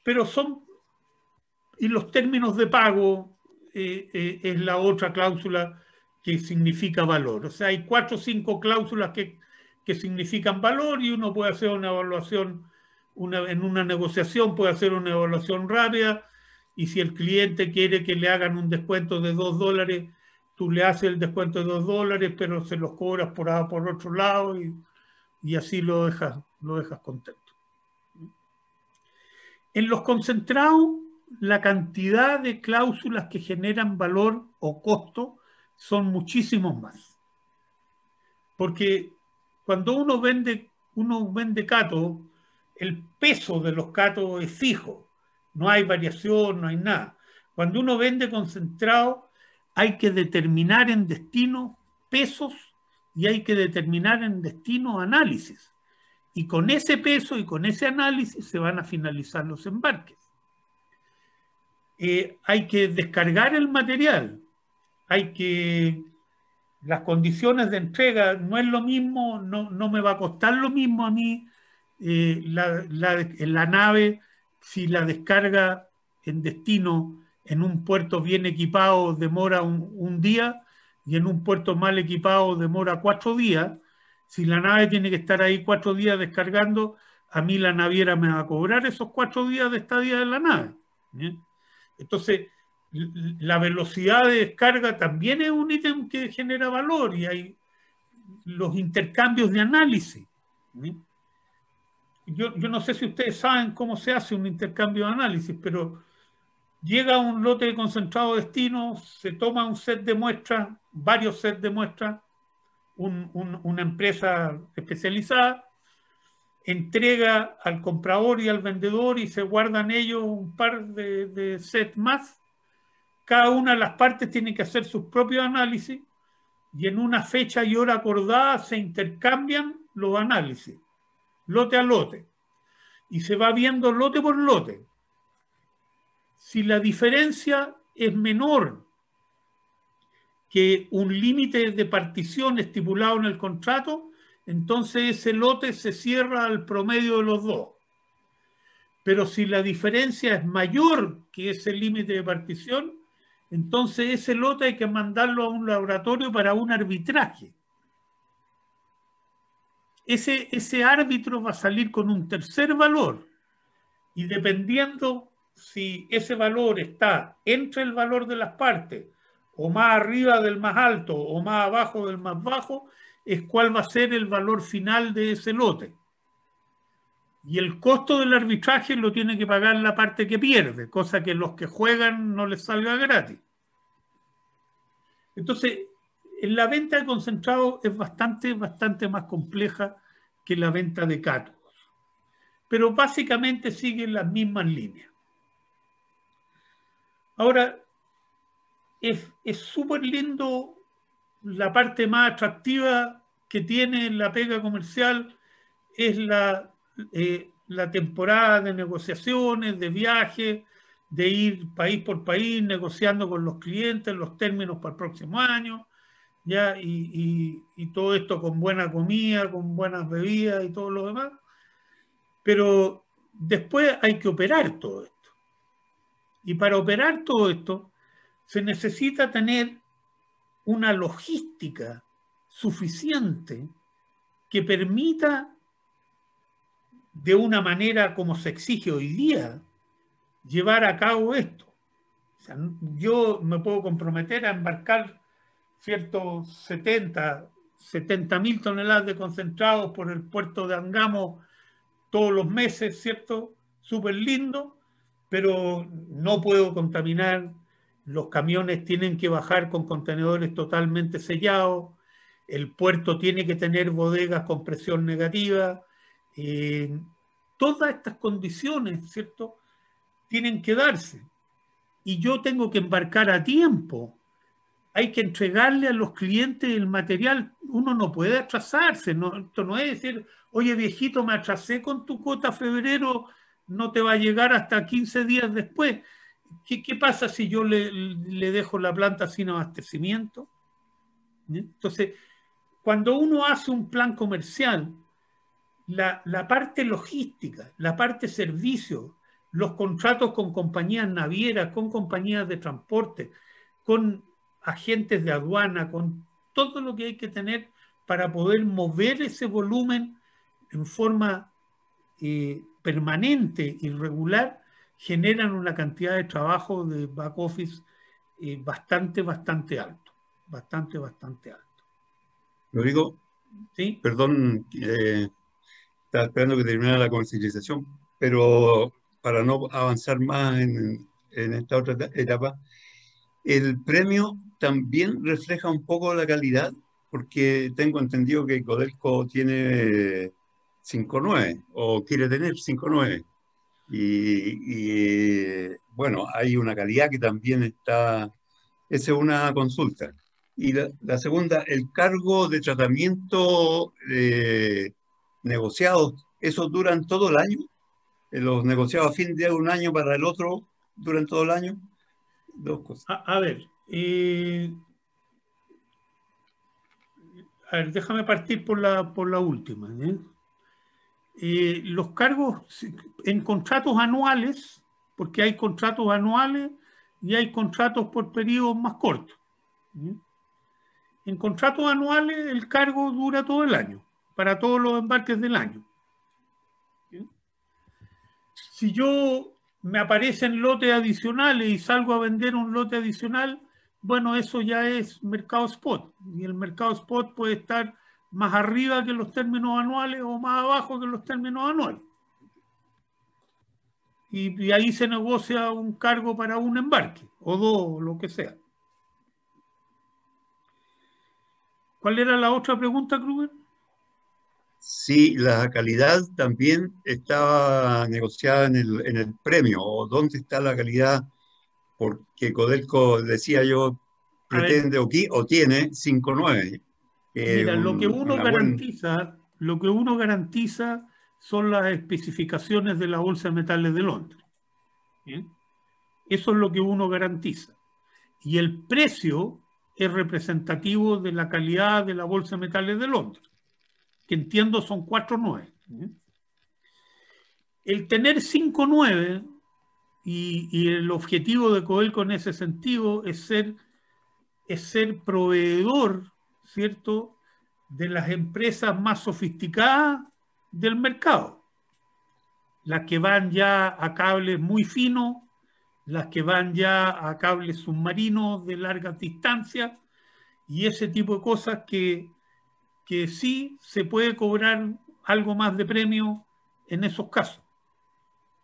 pero son, y los términos de pago es la otra cláusula que significa valor. O sea, hay 4 o 5 cláusulas que significan valor y uno puede hacer una evaluación, en una negociación puede hacer una evaluación rápida, y si el cliente quiere que le hagan un descuento de $2, tú le haces el descuento de $2, pero se los cobras por otro lado y así lo dejas contento. En los concentrados, la cantidad de cláusulas que generan valor o costo son muchísimos más. Porque cuando uno vende cátodos, el peso de los cátodos es fijo. No hay variación, no hay nada. Cuando uno vende concentrado, hay que determinar en destino pesos y hay que determinar en destino análisis. Y con ese peso y con ese análisis se van a finalizar los embarques. Hay que descargar el material. Las condiciones de entrega no es lo mismo, no me va a costar lo mismo a mí la nave si la descarga en destino en un puerto bien equipado demora un día y en un puerto mal equipado demora 4 días. Si la nave tiene que estar ahí 4 días descargando, a mí la naviera me va a cobrar esos 4 días de estadía de la nave. ¿Bien? Entonces, la velocidad de descarga también es un ítem que genera valor y hay los intercambios de análisis. ¿Bien? Yo no sé si ustedes saben cómo se hace un intercambio de análisis, pero llega un lote de concentrado destino, se toma un set de muestras, varios sets de muestras, una empresa especializada, entrega al comprador y al vendedor y se guardan ellos un par de sets más. Cada una de las partes tiene que hacer sus propios análisis y en una fecha y hora acordada se intercambian los análisis, lote a lote, y se va viendo lote por lote. Si la diferencia es menor que un límite de partición estipulado en el contrato, entonces ese lote se cierra al promedio de los dos. Pero si la diferencia es mayor que ese límite de partición, entonces ese lote hay que mandarlo a un laboratorio para un arbitraje. Ese árbitro va a salir con un tercer valor y dependiendo si ese valor está entre el valor de las partes o más arriba del más alto o más abajo del más bajo, es cuál va a ser el valor final de ese lote. Y el costo del arbitraje lo tiene que pagar la parte que pierde, cosa que los que juegan no les salga gratis. Entonces, la venta de concentrado es bastante más compleja que la venta de cátodos, pero básicamente siguen las mismas líneas. Ahora, es súper lindo, la parte más atractiva que tiene la pega comercial es la temporada de negociaciones, de viajes, de ir país por país negociando con los clientes los términos para el próximo año, ¿ya? Y todo esto con buena comida, con buenas bebidas y todo lo demás. Pero después hay que operar todo esto. Y para operar todo esto se necesita tener una logística suficiente que permita, de una manera como se exige hoy día, llevar a cabo esto. O sea, yo me puedo comprometer a embarcar ciertos 70.000 toneladas de concentrados por el puerto de Angamo todos los meses, ¿cierto? Súper lindo, pero no puedo contaminar. Los camiones tienen que bajar con contenedores totalmente sellados. el puerto tiene que tener bodegas con presión negativa. Todas estas condiciones, ¿cierto?, tienen que darse. Y yo tengo que embarcar a tiempo. Hay que entregarle a los clientes el material. Uno no puede atrasarse. No, esto no es decir, oye viejito, me atrasé con tu cuota febrero, no te va a llegar hasta 15 días después. ¿Qué pasa si yo le dejo la planta sin abastecimiento? Entonces, cuando uno hace un plan comercial, la parte logística, la parte servicio, los contratos con compañías navieras, con compañías de transporte, con agentes de aduana, con todo lo que hay que tener para poder mover ese volumen en forma permanente y regular, generan una cantidad de trabajo de back office bastante alto. Bastante alto. Rodrigo, ¿Sí? perdón, estaba esperando que terminara la comercialización, pero para no avanzar más en esta otra etapa, el premio también refleja un poco la calidad, porque tengo entendido que Codelco tiene 5.9 o quiere tener 5.9. Bueno, hay una calidad que también está, esa es una consulta. Y la segunda, el cargo de tratamiento negociados, ¿esos duran todo el año? ¿Los negociados a fin de un año para el otro duran todo el año? Dos cosas. A ver, déjame partir por la última. Los cargos en contratos anuales, porque hay contratos anuales y hay contratos por periodos más cortos. En contratos anuales el cargo dura todo el año, para todos los embarques del año. Si yo me aparecen lotes adicionales y salgo a vender un lote adicional, bueno, eso ya es mercado spot. Y el mercado spot puede estar más arriba que los términos anuales o más abajo que los términos anuales. Y ahí se negocia un cargo para un embarque, o dos, lo que sea. ¿Cuál era la otra pregunta, Kruger? Sí, la calidad también estaba negociada en el premio, o dónde está la calidad, porque Codelco, decía yo, A ver, pretende o tiene 5.9. mira, lo que uno Una buena... garantiza son las especificaciones de la Bolsa de Metales de Londres. ¿Bien? Eso es lo que uno garantiza. Y el precio es representativo de la calidad de la Bolsa de Metales de Londres, que entiendo son 4.9. El tener 5.9 y el objetivo de Codelco en ese sentido es ser proveedor, ¿cierto?, de las empresas más sofisticadas del mercado, las que van ya a cables muy finos, las que van ya a cables submarinos de largas distancias y ese tipo de cosas que sí se puede cobrar algo más de premio en esos casos.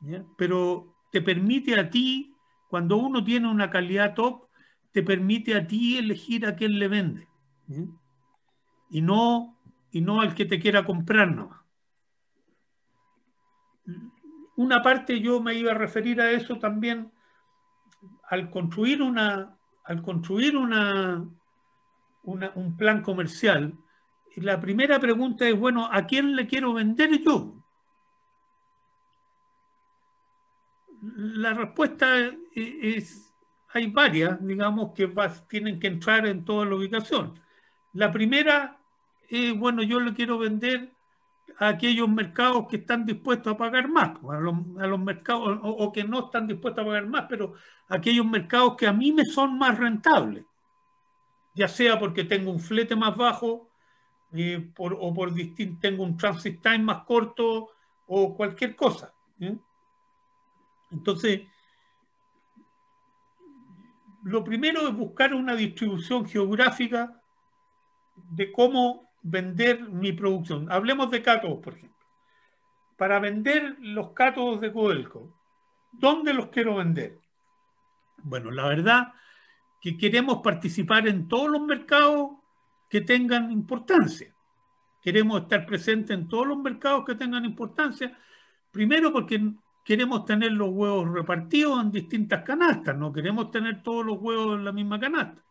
¿Ya? Pero te permite a ti, cuando uno tiene una calidad top, te permite a ti elegir a quién le vende. ¿Ya? Y no al que te quiera comprar nomás. Una parte yo me iba a referir a eso también al construir un plan comercial. La primera pregunta es, bueno, ¿a quién le quiero vender yo? La respuesta es hay varias, digamos, que tienen que entrar en toda la ubicación. La primera es, bueno, yo le quiero vender a aquellos mercados que están dispuestos a pagar más, a los mercados, o que no están dispuestos a pagar más, pero aquellos mercados que a mí me son más rentables, ya sea porque tengo un flete más bajo, tengo un transit time más corto, o cualquier cosa. Entonces, lo primero es buscar una distribución geográfica de cómo vender mi producción. Hablemos de cátodos, por ejemplo. Para vender los cátodos de Codelco, ¿dónde los quiero vender? Bueno, la verdad que queremos participar en todos los mercados que tengan importancia. Queremos estar presentes en todos los mercados que tengan importancia, primero porque queremos tener los huevos repartidos en distintas canastas, no queremos tener todos los huevos en la misma canasta.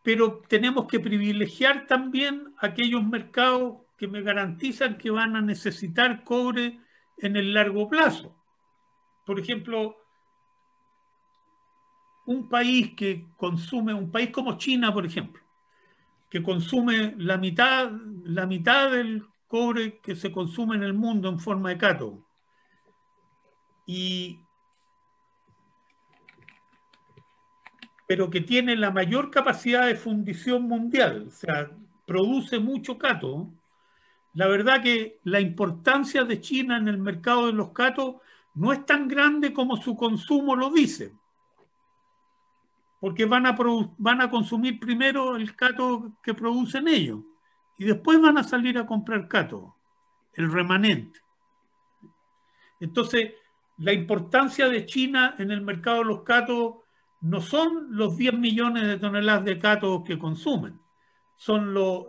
Pero tenemos que privilegiar también aquellos mercados que me garantizan que van a necesitar cobre en el largo plazo. Por ejemplo, un país que consume, un país como China, por ejemplo, que consume la mitad del cobre que se consume en el mundo en forma de cátodo. Pero que tiene la mayor capacidad de fundición mundial, o sea, produce mucho cátodo. La verdad que la importancia de China en el mercado de los cátodos no es tan grande como su consumo lo dice, porque van a consumir primero el cátodo que producen ellos y después van a salir a comprar cátodo, el remanente. Entonces, la importancia de China en el mercado de los cátodos no son los 10 millones de toneladas de cátodos que consumen, son los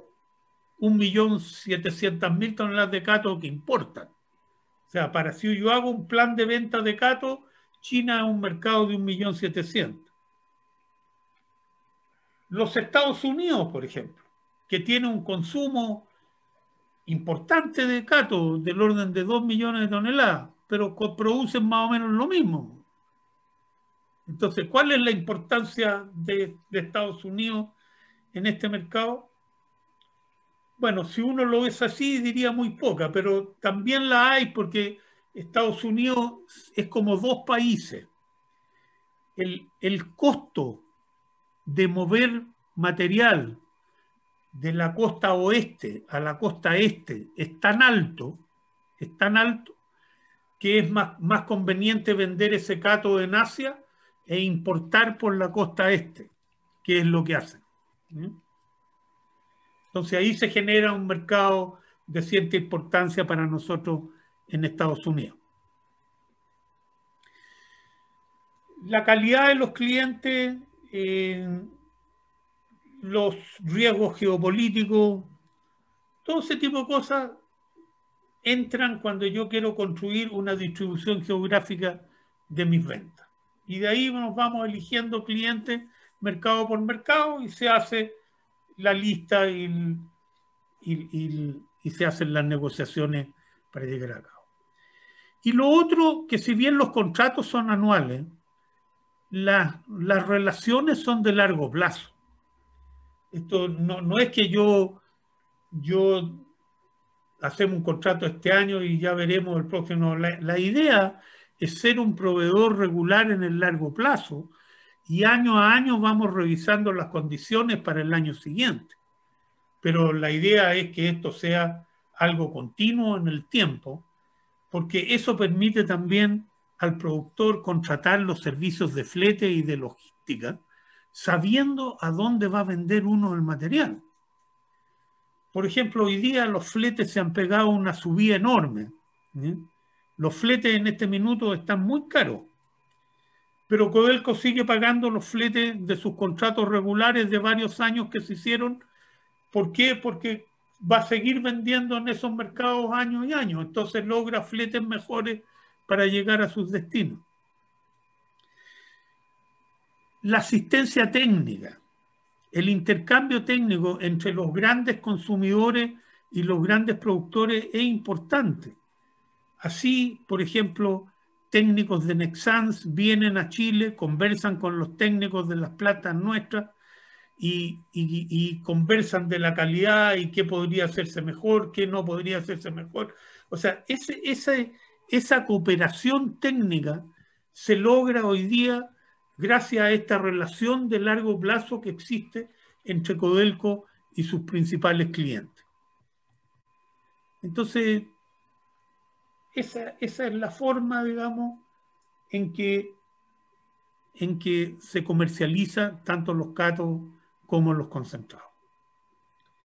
1.700.000 toneladas de cátodo que importan. O sea, para si yo hago un plan de venta de cátodo, China es un mercado de 1.700.000. Los Estados Unidos, por ejemplo, que tiene un consumo importante de cátodo del orden de 2 millones de toneladas, pero producen más o menos lo mismo. Entonces, ¿cuál es la importancia de Estados Unidos en este mercado? Bueno, si uno lo ves así, diría muy poca, pero también la hay porque Estados Unidos es como dos países. El costo de mover material de la costa oeste a la costa este es tan alto que es más conveniente vender ese cátodo en Asia e importar por la costa este, que es lo que hacen. Entonces ahí se genera un mercado de cierta importancia para nosotros en Estados Unidos. La calidad de los clientes, los riesgos geopolíticos, todo ese tipo de cosas entran cuando yo quiero construir una distribución geográfica de mis ventas. Y de ahí nos vamos eligiendo clientes mercado por mercado y se hace la lista y se hacen las negociaciones para llegar a cabo. Y lo otro, que si bien los contratos son anuales, las relaciones son de largo plazo. Esto no es que yo hacemos un contrato este año y ya veremos el próximo. La idea es ser un proveedor regular en el largo plazo y año a año vamos revisando las condiciones para el año siguiente. Pero la idea es que esto sea algo continuo en el tiempo, porque eso permite también al productor contratar los servicios de flete y de logística, sabiendo a dónde va a vender uno el material. Por ejemplo, hoy día los fletes se han pegado una subida enorme. Los fletes en este minuto están muy caros, pero Codelco sigue pagando los fletes de sus contratos regulares de varios años que se hicieron. ¿Por qué? Porque va a seguir vendiendo en esos mercados años y años, entonces logra fletes mejores para llegar a sus destinos. La asistencia técnica, el intercambio técnico entre los grandes consumidores y los grandes productores es importante. Así, por ejemplo, técnicos de Nexans vienen a Chile, conversan con los técnicos de las plantas nuestras y conversan de la calidad y qué podría hacerse mejor, qué no podría hacerse mejor. O sea, esa cooperación técnica se logra hoy día gracias a esta relación de largo plazo que existe entre Codelco y sus principales clientes. Entonces, esa es la forma, digamos, en que se comercializa tanto los cátodos como los concentrados.